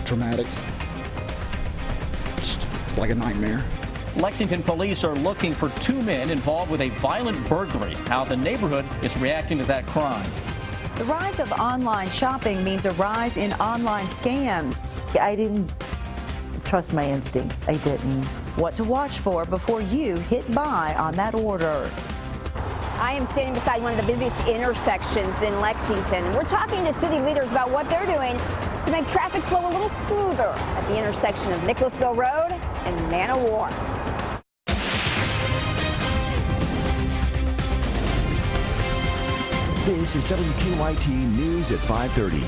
traumatic. It's like a nightmare. Lexington police are looking for 2 men involved with a violent burglary. How the neighborhood is reacting to that crime. The rise of online shopping means a rise in online scams. I didn't trust my instincts. I didn't. What to watch for before you hit buy on that order. I am standing beside one of the busiest intersections in Lexington. We're talking to city leaders about what they're doing to make traffic flow a little smoother at the intersection of Nicholasville Road and Man o' War. This is WKYT News at 5:30.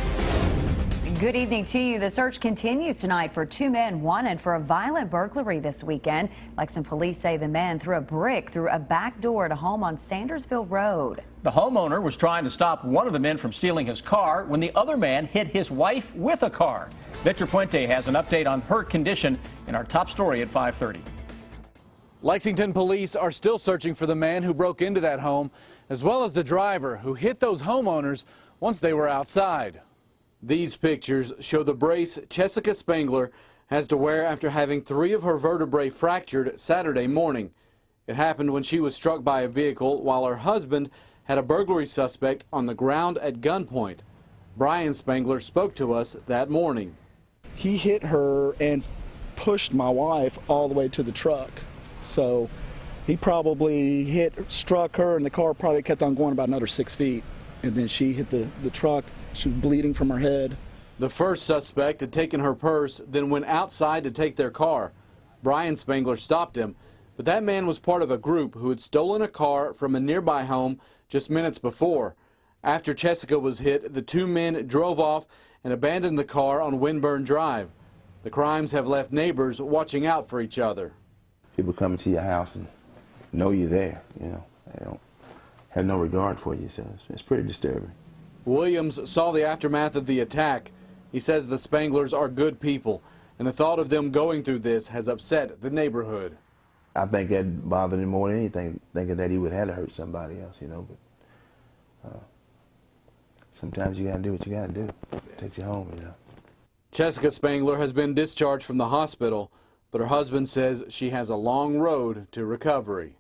Good evening to you. The search continues tonight for 2 men wanted for a violent burglary this weekend. Lexington police say the men threw a brick through a back door at a home on Sandersville Road. The homeowner was trying to stop one of the men from stealing his car when the other man hit his wife with a car. Victor Puente has an update on her condition in our top story at 5:30. Lexington police are still searching for the man who broke into that home, as well as the driver who hit those homeowners once they were outside. These pictures show the brace Jessica Spangler has to wear after having 3 of her vertebrae fractured Saturday morning. It happened when she was struck by a vehicle while her husband had a burglary suspect on the ground at gunpoint. Brian Spangler spoke to us that morning. He hit her and pushed my wife all the way to the truck. So he probably struck her, and the car probably kept on going about another 6 feet. And then she hit the truck. She was bleeding from her head. The first suspect had taken her purse, then went outside to take their car. Brian Spangler stopped him, but that man was part of a group who had stolen a car from a nearby home just minutes before. After Jessica was hit, the 2 men drove off and abandoned the car on Winburn Drive. The crimes have left neighbors watching out for each other. People come into your house and know you're there, you know. They don't have no regard for you, so it's pretty disturbing. Williams saw the aftermath of the attack. He says the Spanglers are good people, and the thought of them going through this has upset the neighborhood. I think that bothered him more than anything, thinking that he would have to hurt somebody else, you know. But sometimes you got to do what you got to do. It takes you home, you know. Jessica Spangler has been discharged from the hospital, but her husband says she has a long road to recovery.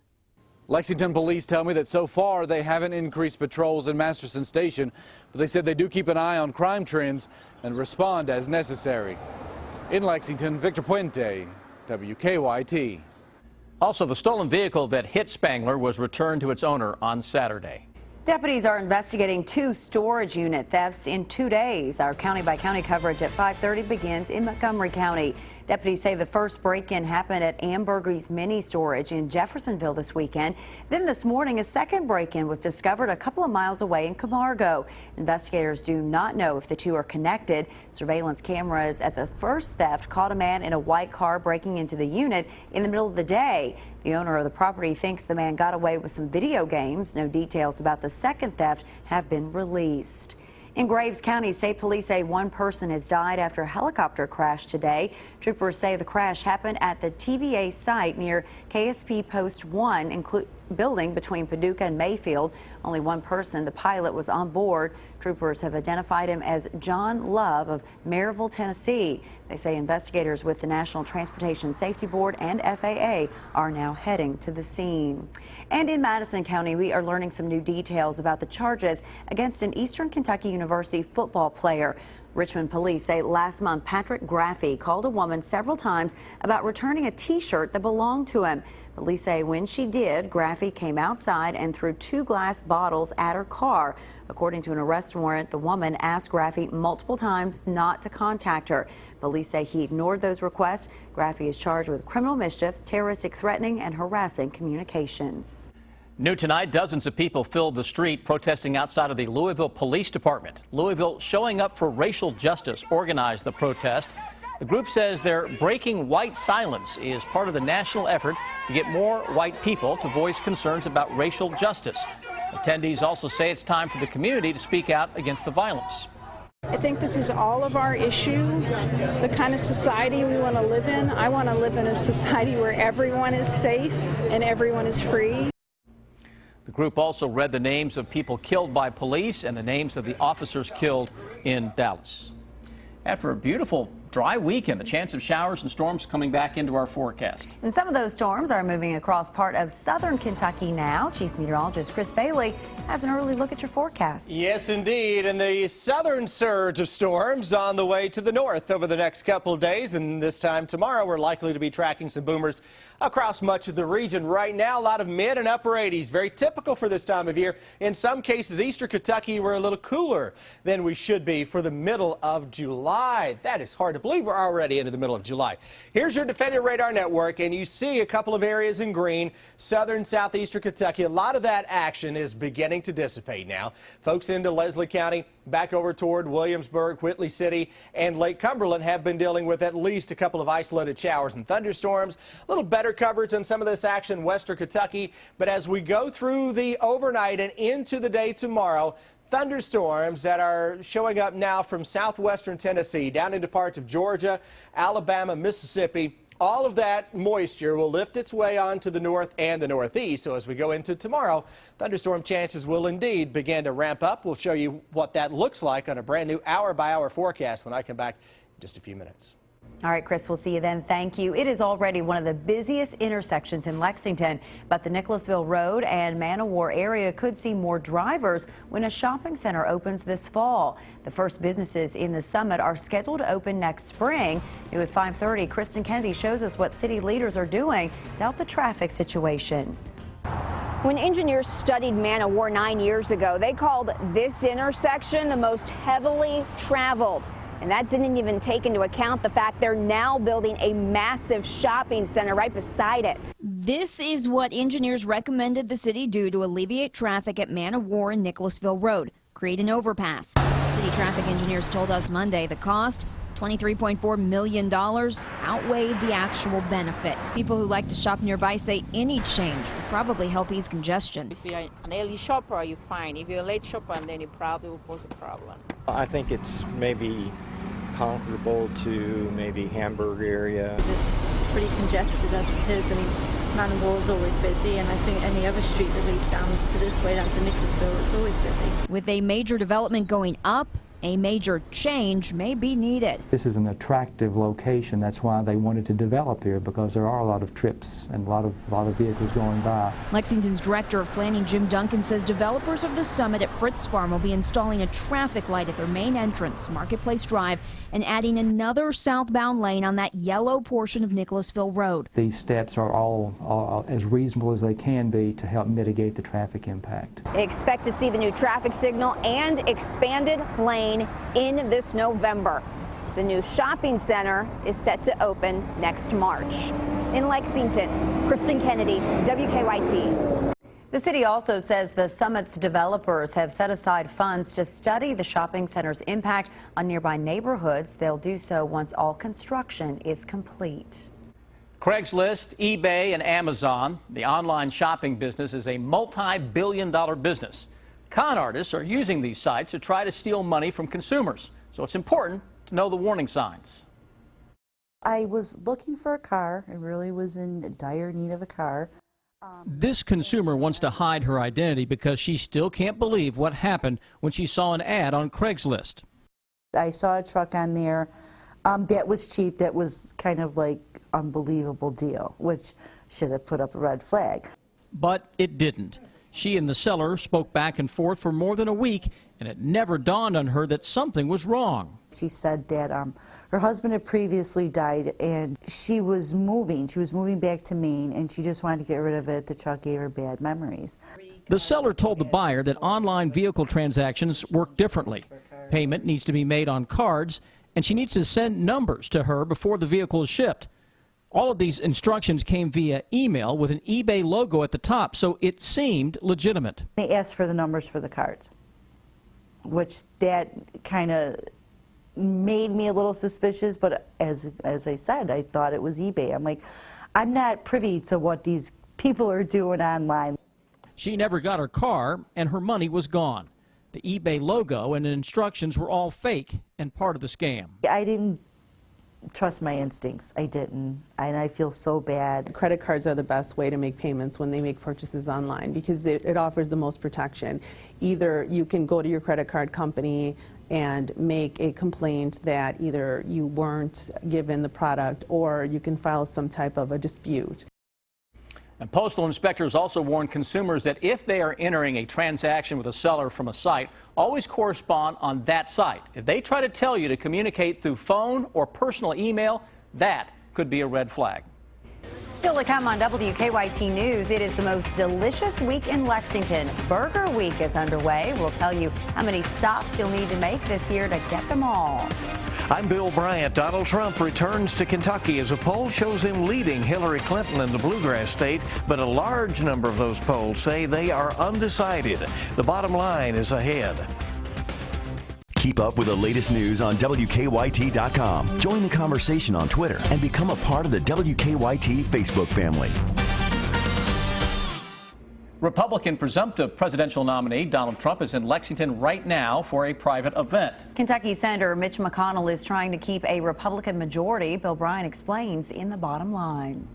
Lexington police tell me that so far they haven't increased patrols in Masterson Station, but they said they do keep an eye on crime trends and respond as necessary. In Lexington, Victor Puente, WKYT. Also, the stolen vehicle that hit Spangler was returned to its owner on Saturday. Deputies are investigating 2 storage unit thefts in 2 days. Our county-by-county coverage at 5:30 begins in Montgomery County. Deputies say the first break-in happened at Ambergris Mini Storage in Jeffersonville this weekend. Then this morning, a second break-in was discovered a couple of miles away in Camargo. Investigators do not know if the 2 are connected. Surveillance cameras at the first theft caught a man in a white car breaking into the unit in the middle of the day. The owner of the property thinks the man got away with some video games. No details about the second theft have been released. In Graves County, state police say 1 person has died after a helicopter crash today. Troopers say the crash happened at the TVA site near KSP Post 1, building between Paducah and Mayfield. Only 1 person, the pilot, was on board. Troopers have identified him as John Love of Maryville, Tennessee. They say investigators with the National Transportation Safety Board and FAA are now heading to the scene. And in Madison County, we are learning some new details about the charges against an Eastern Kentucky University football player. Richmond police say last month Patrick Graffey called a woman several times about returning a T-shirt that belonged to him. Police say when she did, Graffey came outside and threw 2 glass bottles at her car. According to an arrest warrant, the woman asked Graffey multiple times not to contact her. Police say he ignored those requests. Graffey is charged with criminal mischief, terroristic threatening, and harassing communications. New tonight, dozens of people filled the street protesting outside of the Louisville Police Department. Louisville Showing Up for Racial Justice organized the protest. The group says their Breaking White Silence is part of the national effort to get more white people to voice concerns about racial justice. Attendees also say it's time for the community to speak out against the violence. I think this is all of our issue, the kind of society we want to live in. I want to live in a society where everyone is safe and everyone is free. The group also read the names of people killed by police and the names of the officers killed in Dallas. After a beautiful dry weekend. The chance of showers and storms coming back into our forecast. And some of those storms are moving across part of southern Kentucky now. Chief Meteorologist Chris Bailey has an early look at your forecast. Yes, indeed. And the southern surge of storms on the way to the north over the next couple of days. And this time tomorrow, we're likely to be tracking some boomers across much of the region. Right now, a lot of mid and upper 80s. Very typical for this time of year. In some cases, eastern Kentucky, we're a little cooler than we should be for the middle of July. That is hard to believe. We're already into the middle of July. Here's your Defender Radar Network, and you see a couple of areas in green. Southern, southeastern Kentucky. A lot of that action is beginning to dissipate now. Folks into Leslie County, back over toward Williamsburg, Whitley City, and Lake Cumberland have been dealing with at least a couple of isolated showers and thunderstorms. A little better coverage on some of this action in western Kentucky. But as we go through the overnight and into the day tomorrow, thunderstorms that are showing up now from southwestern Tennessee down into parts of Georgia, Alabama, Mississippi. All of that moisture will lift its way onto the north and the northeast. So as we go into tomorrow, thunderstorm chances will indeed begin to ramp up. We'll show you what that looks like on a brand new hour-by-hour forecast when I come back in just a few minutes. All right, Chris, we'll see you then. Thank you. It is already one of the busiest intersections in Lexington, but the Nicholasville Road and Man of War area could see more drivers when a shopping center opens this fall. The first businesses in the summit are scheduled to open next spring. New at 5:30, Kristen Kennedy shows us what city leaders are doing to help the traffic situation. When engineers studied Man of War 9 years ago, they called this intersection the most heavily traveled. And that didn't even take into account the fact they're now building a massive shopping center right beside it. This is what engineers recommended the city do to alleviate traffic at Man of War and Nicholasville Road. Create an overpass. City traffic engineers told us Monday the cost, $23.4 million, outweighed the actual benefit. People who like to shop nearby say any change will probably help ease congestion. If you're an early shopper, you're fine. If you're a late shopper, then it probably will pose a problem. I think it's maybe comparable to maybe Hamburg area. It's pretty congested as it is. I mean, Man of War is always busy, and I think any other street that leads down to this way, down to Nicholasville, it's always busy. With a major development going up, a major change may be needed. This is an attractive location. That's why they wanted to develop here, because there are a lot of trips and a lot of vehicles going by. Lexington's Director of Planning, Jim Duncan, says developers of the summit at Fritz Farm will be installing a traffic light at their main entrance, Marketplace Drive, and adding another southbound lane on that yellow portion of Nicholasville Road. These steps are all as reasonable as they can be to help mitigate the traffic impact. Expect to see the new traffic signal and expanded lane in this November. The new shopping center is set to open next March. In Lexington, Kristen Kennedy, WKYT. The city also says the summit's developers have set aside funds to study the shopping center's impact on nearby neighborhoods. They'll do so once all construction is complete. Craigslist, eBay, and Amazon, the online shopping business, is a multi-billion-dollar business. Con artists are using these sites to try to steal money from consumers, so it's important to know the warning signs. I was looking for a car. I really was in dire need of a car. This consumer wants to hide her identity because she still can't believe what happened when she saw an ad on Craigslist. I saw a truck on there that was cheap, that was kind of like unbelievable deal, which should have put up a red flag. But it didn't. She and the seller spoke back and forth for more than a week, and it never dawned on her that something was wrong. She said that her husband had previously died, and she was moving back to Maine, and she just wanted to get rid of it. The truck gave her bad memories. The seller told the buyer that online vehicle transactions work differently. Payment needs to be made on cards, and she needs to send numbers to her before the vehicle is shipped. All of these instructions came via email with an eBay logo at the top, so it seemed legitimate. They asked for the numbers for the cards, which that kind of made me a little suspicious, but as I said, I thought it was eBay. I'm like, I'm not privy to what these people are doing online. She never got her car, and her money was gone. The eBay logo and instructions were all fake and part of the scam. I didn't trust my instincts. I didn't, and I feel so bad. Credit cards are the best way to make payments when they make purchases online because it offers the most protection. Either you can go to your credit card company and make a complaint that either you weren't given the product or you can file some type of a dispute. And postal inspectors also warn consumers that if they are entering a transaction with a seller from a site, always correspond on that site. If they try to tell you to communicate through phone or personal email, that could be a red flag. Still to come on WKYT News, it is the most delicious week in Lexington. Burger Week is underway. We'll tell you how many stops you'll need to make this year to get them all. I'm Bill Bryant. Donald Trump returns to Kentucky as a poll shows him leading Hillary Clinton in the Bluegrass state, but a large number of those polls say they are undecided. The bottom line is ahead. Keep up with the latest news on WKYT.com. Join the conversation on Twitter and become a part of the WKYT Facebook family. Republican presumptive presidential nominee Donald Trump is in Lexington right now for a private event. Kentucky Senator Mitch McConnell is trying to keep a Republican majority. Bill Bryant explains in the bottom line.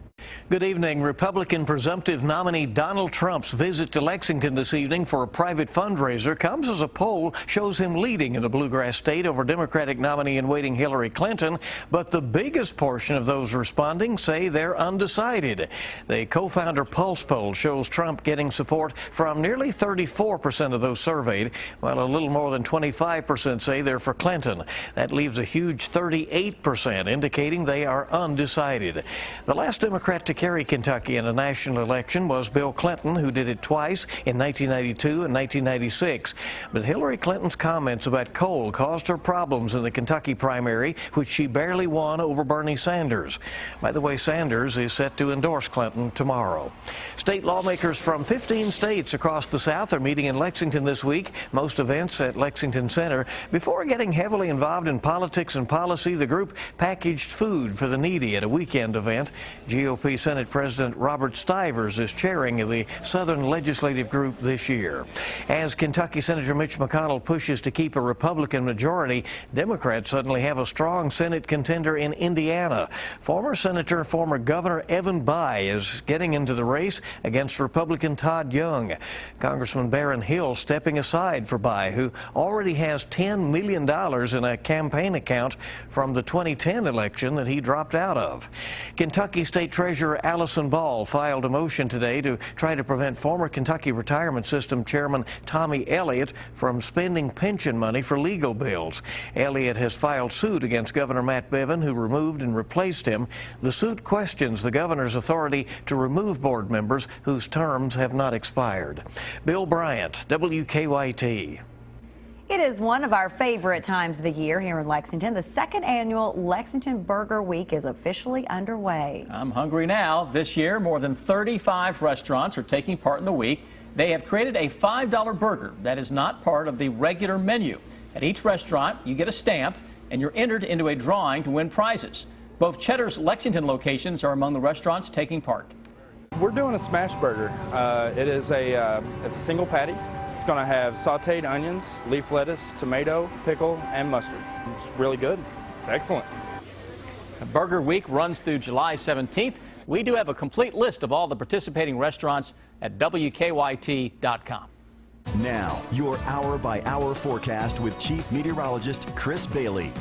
Good evening. Republican presumptive nominee Donald Trump's visit to Lexington this evening for a private fundraiser comes as a poll shows him leading in the Bluegrass state over Democratic nominee in waiting Hillary Clinton. But the biggest portion of those responding say they're undecided. The co-founder Pulse poll shows Trump getting support from nearly 34% of those surveyed, while a little more than 25% say they're for Clinton. That leaves a huge 38% indicating they are undecided. The last Democrat to carry Kentucky in a national election was Bill Clinton, who did it twice in 1992 and 1996. But Hillary Clinton's comments about coal caused her problems in the Kentucky primary, which she barely won over Bernie Sanders. By the way, Sanders is set to endorse Clinton tomorrow. State lawmakers from 15 states across the South are meeting in Lexington this week, most events at Lexington Center. Before getting heavily involved in politics and policy, the group packaged food for the needy at a weekend event. GOP Senate President Robert Stivers is chairing the Southern Legislative Group this year. As Kentucky Senator Mitch McConnell pushes to keep a Republican majority, Democrats suddenly have a strong Senate contender in Indiana. Former Governor Evan Bayh is getting into the race against Republican Todd Young. Congressman Barron Hill stepping aside for Bayh, who already has $10 million in a campaign account from the 2010 election that he dropped out of. Kentucky State Treasurer Allison Ball filed a motion today to try to prevent former Kentucky Retirement System Chairman Tommy Elliott from spending pension money for legal bills. Elliott has filed suit against Governor Matt Bevin, who removed and replaced him. The suit questions the governor's authority to remove board members whose terms have not expired. Bill Bryant, WKYT. It is one of our favorite times of the year here in Lexington. The second annual Lexington Burger Week is officially underway. I'm hungry now. This year, more than 35 restaurants are taking part in the week. They have created a $5 burger that is not part of the regular menu. At each restaurant, you get a stamp, and you're entered into a drawing to win prizes. Both Cheddar's Lexington locations are among the restaurants taking part. We're doing a smash burger. It's a single patty. It's going to have sauteed onions, leaf lettuce, tomato, pickle, and mustard. It's really good. It's excellent. Burger Week runs through July 17th. We do have a complete list of all the participating restaurants at WKYT.com. Now, your hour-by-hour forecast with Chief Meteorologist Chris Bailey.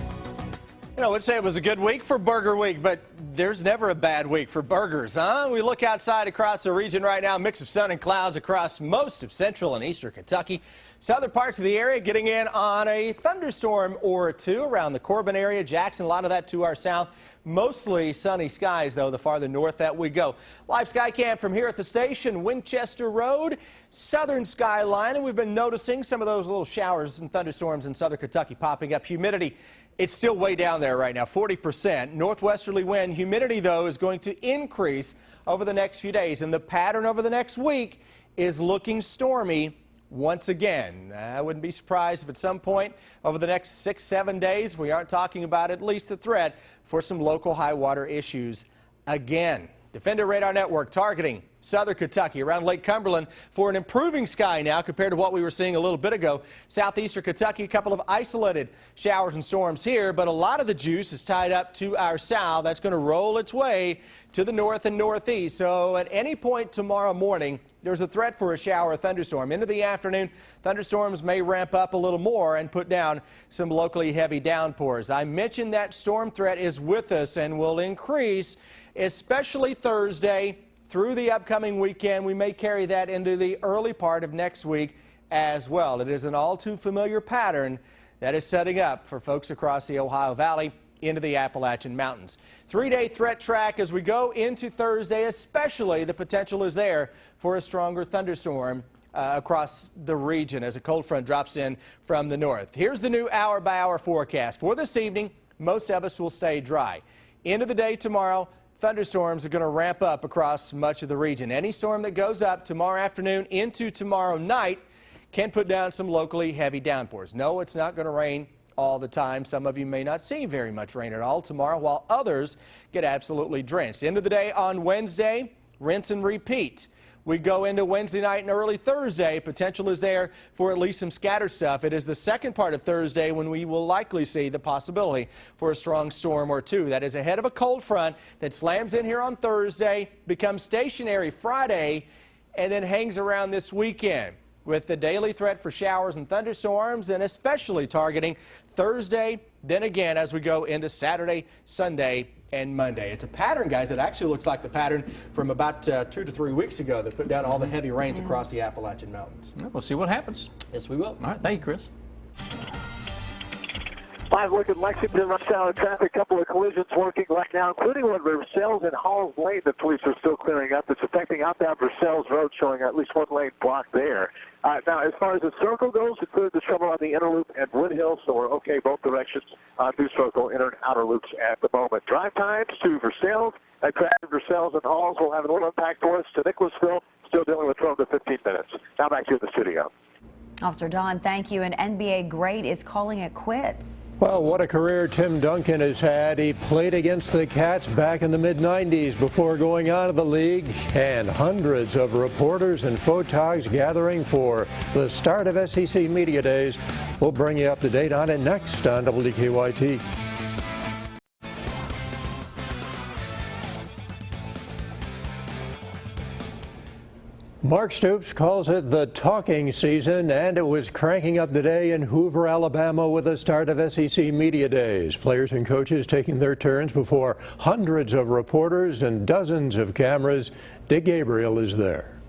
You know, I would say it was a good week for Burger Week, but there's never a bad week for burgers, huh? We look outside across the region right now, mix of sun and clouds across most of central and eastern Kentucky. Southern parts of the area getting in on a thunderstorm or two around the Corbin area, Jackson, a lot of that to our south. Mostly sunny skies, though, the farther north that we go. Live sky cam from here at the station, Winchester Road, southern skyline, and we've been noticing some of those little showers and thunderstorms in southern Kentucky popping up. Humidity, it's still way down there right now, 40%. Northwesterly wind. Humidity, though, is going to increase over the next few days, and the pattern over the next week is looking stormy once again. I wouldn't be surprised if at some point over the next 6-7 days we aren't talking about at least a threat for some local high water issues again. Defender Radar Network targeting southern Kentucky around Lake Cumberland for an improving sky now compared to what we were seeing a little bit ago. Southeastern Kentucky, a couple of isolated showers and storms here, but a lot of the juice is tied up to our south. That's going to roll its way to the north and northeast. So at any point tomorrow morning, there's a threat for a shower or thunderstorm. Into the afternoon, thunderstorms may ramp up a little more and put down some locally heavy downpours. I mentioned that storm threat is with us and will increase, especially Thursday through the upcoming weekend. We may carry that into the early part of next week as well. It is an all too familiar pattern that is setting up for folks across the Ohio Valley into the Appalachian Mountains. 3-day threat track as we go into Thursday, especially the potential is there for a stronger thunderstorm across the region as a cold front drops in from the north. Here's the new hour-by-hour forecast. For this evening, most of us will stay dry. Into the day tomorrow, thunderstorms are going to ramp up across much of the region. Any storm that goes up tomorrow afternoon into tomorrow night can put down some locally heavy downpours. No, it's not going to rain all the time. Some of you may not see very much rain at all tomorrow, while others get absolutely drenched. End of the day on Wednesday, rinse and repeat. We go into Wednesday night and early Thursday. Potential is there for at least some scattered stuff. It is the second part of Thursday when we will likely see the possibility for a strong storm or two. That is ahead of a cold front that slams in here on Thursday, becomes stationary Friday, and then hangs around this weekend with the daily threat for showers and thunderstorms, and especially targeting Thursday, then again as we go into Saturday, Sunday, and Monday. It's a pattern, guys, that actually looks like the pattern from about 2 to 3 weeks ago that put down all the heavy rains across the Appalachian Mountains. We'll see what happens. Yes, we will. All right, thank you, Chris. Live look at Lexington, rush hour traffic. A couple of collisions working right now, including one Versailles and Halls Lane. The police are still clearing up. It's affecting outbound Versailles Road, showing at least one lane blocked there. Now, as far as the circle goes, it cleared the trouble on the inner loop at Wood Hill, so we're okay both directions through circle, inner and outer loops at the moment. Drive times to Versailles. That crash at Versailles and Halls will have a little impact for us to Nicholasville. Still dealing with 12 to 15 minutes. Now back to you in the studio. Officer Don, thank you. An NBA great is calling it quits. Well, what a career Tim Duncan has had. He played against the Cats back in the mid-90s before going out of the league, and hundreds of reporters and photogs gathering for the start of SEC Media Days. We'll bring you up to date on it next on WKYT. Mark Stoops calls it the talking season, and it was cranking up today in Hoover, Alabama with the start of SEC Media Days. Players and coaches taking their turns before hundreds of reporters and dozens of cameras. Dick Gabriel is there.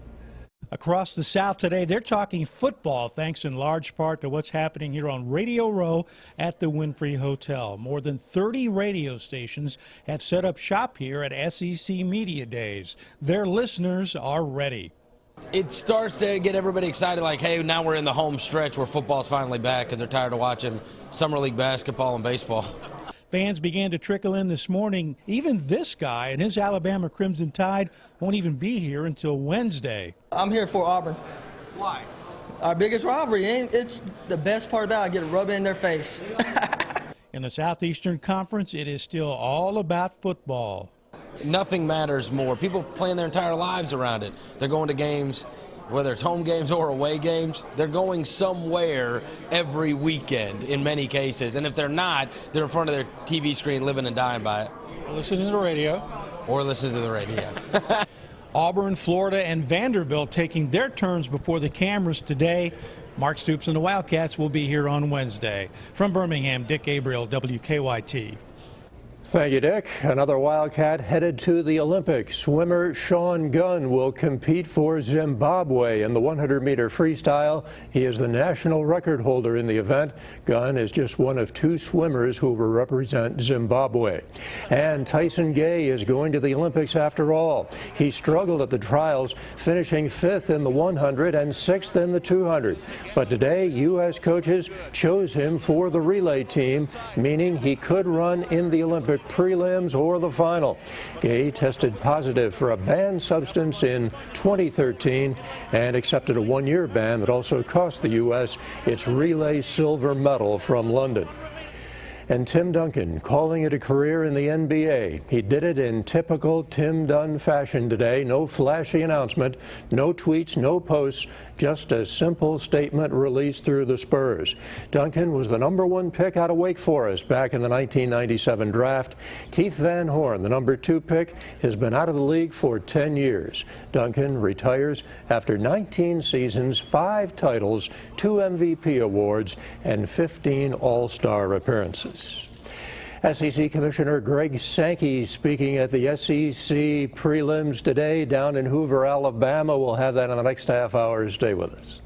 Across the South today, they're talking football, thanks in large part to what's happening here on Radio Row at the Winfrey Hotel. More than 30 radio stations have set up shop here at SEC Media Days. Their listeners are ready. It starts to get everybody excited, like, hey, now we're in the home stretch where football's finally back because they're tired of watching Summer League basketball and baseball. Fans began to trickle in this morning. Even this guy and his Alabama Crimson Tide won't even be here until Wednesday. I'm here for Auburn. Why? Our biggest rivalry. It's the best part about it. I get to rub it in their face. In the Southeastern Conference, it is still all about football. Nothing matters more. People plan their entire lives around it. They're going to games, whether it's home games or away games. They're going somewhere every weekend in many cases. And if they're not, they're in front of their TV screen living and dying by it. Or listening to the radio. Or listening to the radio. Auburn, Florida, and Vanderbilt taking their turns before the cameras today. Mark Stoops and the Wildcats will be here on Wednesday. From Birmingham, Dick Gabriel, WKYT. Thank you, Dick. Another Wildcat headed to the Olympics. Swimmer Sean Gunn will compete for Zimbabwe in the 100-meter freestyle. He is the national record holder in the event. Gunn is just one of 2 swimmers who will represent Zimbabwe. And Tyson Gay is going to the Olympics after all. He struggled at the trials, finishing 5th in the 100 and 6th in the 200. But today, U.S. coaches chose him for the relay team, meaning he could run in the Olympic prelims or the final. Gay tested positive for a banned substance in 2013 and accepted a 1-year ban that also cost the U.S. its relay silver medal from London. And Tim Duncan calling it a career in the NBA. He did it in typical Tim Dunn fashion today. No flashy announcement, no tweets, no posts, just a simple statement released through the Spurs. Duncan was the #1 pick out of Wake Forest back in the 1997 draft. Keith Van Horn, the #2 pick, has been out of the league for 10 years. Duncan retires after 19 seasons, 5 titles, 2 MVP awards, and 15 All-Star appearances. SEC Commissioner Greg Sankey speaking at the SEC prelims today down in Hoover, Alabama. We'll have that in the next half hour. Stay with us.